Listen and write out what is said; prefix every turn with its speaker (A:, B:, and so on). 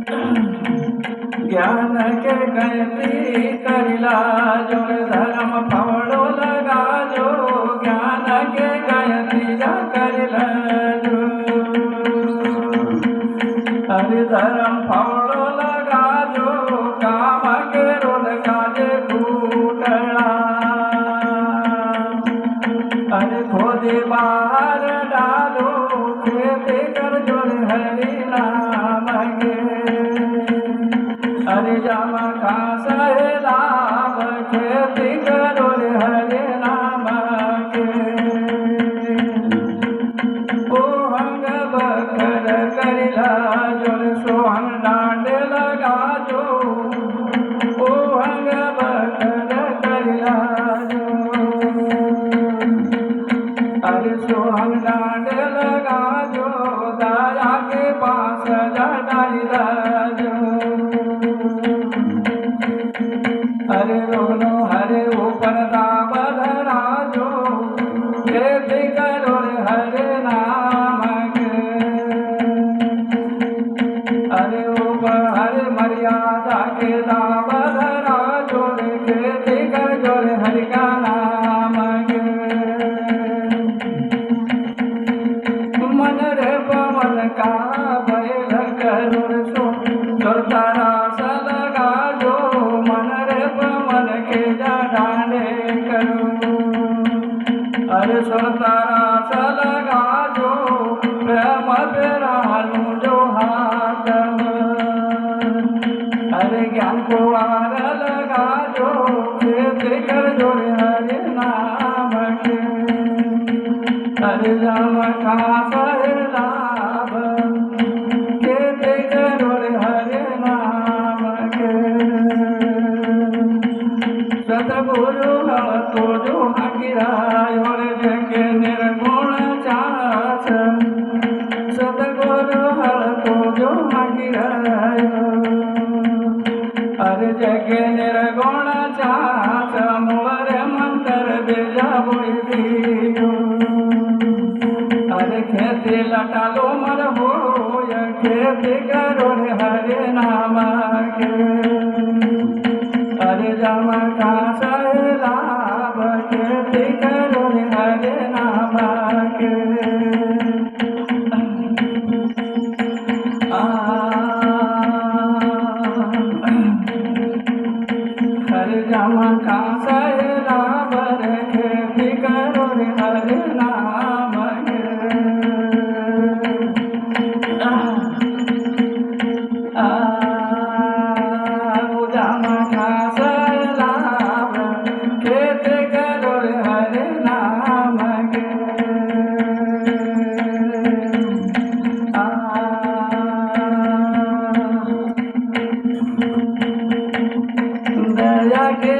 A: ज्ञान के गति करिला जो धर्म फवड़ो लगा जो ज्ञान के गति जा करिला जो हरि धर्म फवड़ो लगा जो काम के रोल काजे कूटला हरि खोदे बाहर डालो खेती कर जो हरि नाम के हरि जम का लाभ खेती करो हरि नाम के ओ हंग बकर करिला जोर सोहन डांड लगा जो ओ हंग बकर करिला जो हरि सोहन डांड लगा जो दाया के पास जा डालिला जो हरे रोनो हरे ऊपर दाबल राजो खेती करो हरे नाम के हरे ऊपर हरे मर्यादा के दाबल राजो खेती करो हरि का नाम के मन रे पवन का बैल करो सो तारा सलगा जो मन रे पवन के डांडे करो अरे सो तारा सलगा जो प्रेम बेरालू जो हाथ अरे ज्ञान को आर लगा जो खेती कर जो हरे नाम के हरे राम खास लाभ खेती करो हरे नाम के सतगुरु तो जो हकीराय और जग निर्गुण चाच सतगुरु तो जो हकीराय हर जग निर्गुण चाच मोर मंत्र बेजा बोई दियो हरे खेती लटालो मर हो खेती करो हरे नाम के हरे जम का लाभ खेती करो हरे नाम के हरे जम का लाभ खेती करो हरे नाम के जम का लाभ खेती करो हरे नाम के दया के